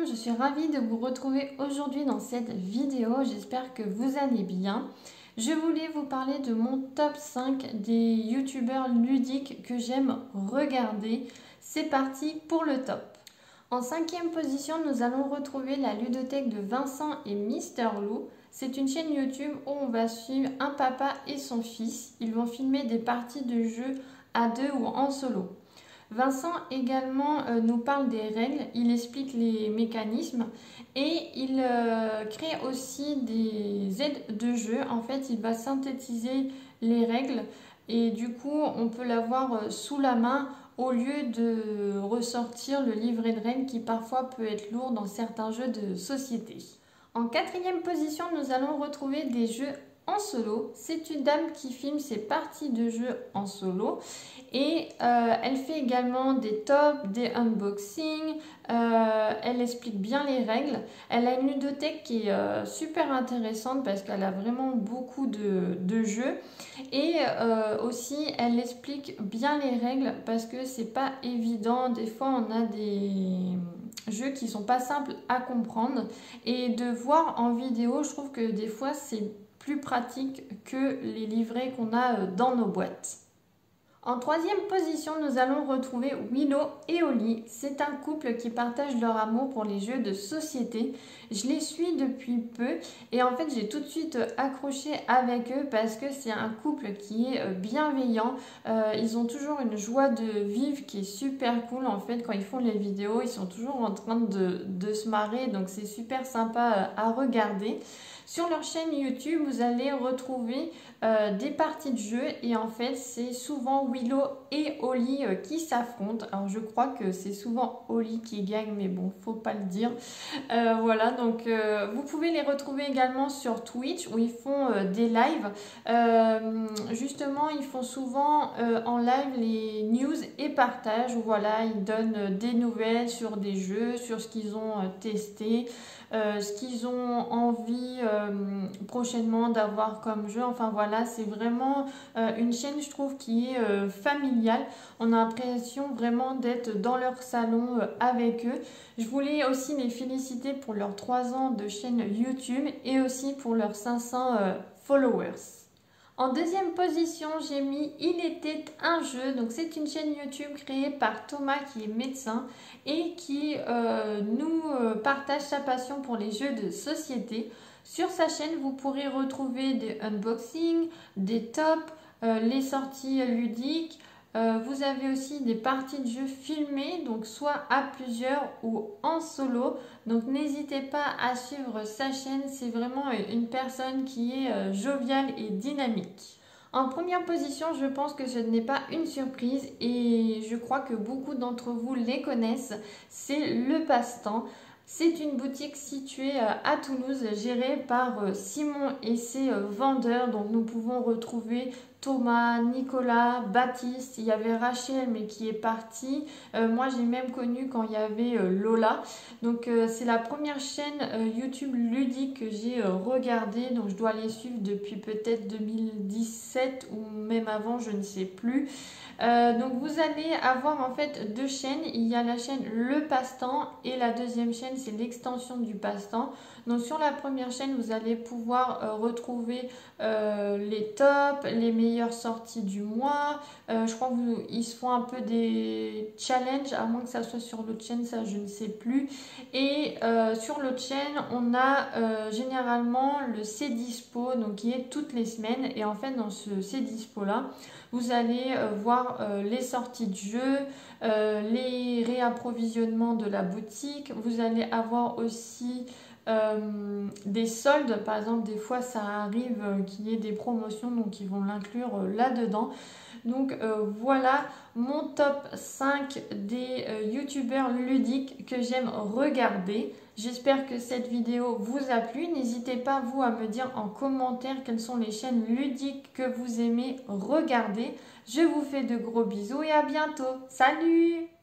je suis ravie de vous retrouver aujourd'hui dans cette vidéo, j'espère que vous allez bien. Je voulais vous parler de mon top 5 des youtubeurs ludiques que j'aime regarder. C'est parti pour le top. En cinquième position, nous allons retrouver la ludothèque de Vincent et Mister Lou. C'est une chaîne YouTube où on va suivre un papa et son fils. Ils vont filmer des parties de jeux à deux ou en solo. Vincent également nous parle des règles, il explique les mécanismes et il crée aussi des aides de jeu. En fait, il va synthétiser les règles et du coup, on peut l'avoir sous la main au lieu de ressortir le livret de règles qui parfois peut être lourd dans certains jeux de société. En quatrième position, nous allons retrouver des jeux en solo. C'est une dame qui filme ses parties de jeu en solo et elle fait également des tops, des unboxings, elle explique bien les règles. Elle a une ludothèque qui est super intéressante parce qu'elle a vraiment beaucoup de jeux et aussi elle explique bien les règles parce que c'est pas évident. Des fois on a des jeux qui sont pas simples à comprendre et de voir en vidéo, je trouve que des fois c'est plus pratique que les livrets qu'on a dans nos boîtes. En troisième position, nous allons retrouver Willow et Oli. C'est un couple qui partage leur amour pour les jeux de société. Je les suis depuis peu et en fait j'ai tout de suite accroché avec eux parce que c'est un couple qui est bienveillant. Ils ont toujours une joie de vivre qui est super cool en fait. Quand ils font les vidéos, ils sont toujours en train de se marrer, donc c'est super sympa à regarder. Sur leur chaîne YouTube, vous allez retrouver des parties de jeu et en fait c'est souvent Willow et Oli qui s'affrontent. Alors je crois que c'est souvent Oli qui gagne, mais bon, faut pas le dire. Voilà, donc vous pouvez les retrouver également sur Twitch où ils font des lives. Justement, ils font souvent en live les news et partages où voilà, ils donnent des nouvelles sur des jeux, sur ce qu'ils ont testé. Ce qu'ils ont envie prochainement d'avoir comme jeu. Enfin voilà, c'est vraiment une chaîne, je trouve, qui est familiale. On a l'impression vraiment d'être dans leur salon avec eux. Je voulais aussi les féliciter pour leurs 3 ans de chaîne YouTube et aussi pour leurs 500 followers. En deuxième position, j'ai mis Il était un jeu. Donc c'est une chaîne YouTube créée par Thomas qui est médecin et qui nous partage sa passion pour les jeux de société. Sur sa chaîne, vous pourrez retrouver des unboxings, des tops, les sorties ludiques. Vous avez aussi des parties de jeux filmées, donc soit à plusieurs ou en solo. Donc n'hésitez pas à suivre sa chaîne, c'est vraiment une personne qui est joviale et dynamique. En première position, je pense que ce n'est pas une surprise et je crois que beaucoup d'entre vous les connaissent, c'est Le Passe-Temps. C'est une boutique située à Toulouse, gérée par Simon et ses vendeurs. Donc nous pouvons retrouver Thomas, Nicolas, Baptiste, il y avait Rachel mais qui est partie. Moi j'ai même connu quand il y avait Lola. Donc c'est la première chaîne YouTube ludique que j'ai regardée. Donc je dois les suivre depuis peut-être 2017 ou même avant, je ne sais plus. Donc vous allez avoir en fait 2 chaînes. Il y a la chaîne Le Passe-Temps et la deuxième chaîne c'est l'extension du Passe-Temps. Donc sur la première chaîne vous allez pouvoir retrouver les tops, les meilleures sorties du mois. Je crois qu'ils se font un peu des challenges, à moins que ça soit sur l'autre chaîne, ça je ne sais plus. Et sur l'autre chaîne on a généralement le C'est Dispo, donc qui est toutes les semaines. Et en fait dans ce C'est Dispo là, vous allez voir les sorties de jeux, les réapprovisionnements de la boutique. Vous allez avoir aussi des soldes. Par exemple, des fois ça arrive qu'il y ait des promotions, donc ils vont l'inclure là-dedans. Donc voilà mon top 5 des youtubeurs ludiques que j'aime regarder. J'espère que cette vidéo vous a plu. N'hésitez pas vous à me dire en commentaire quelles sont les chaînes ludiques que vous aimez regarder. Je vous fais de gros bisous et à bientôt. Salut!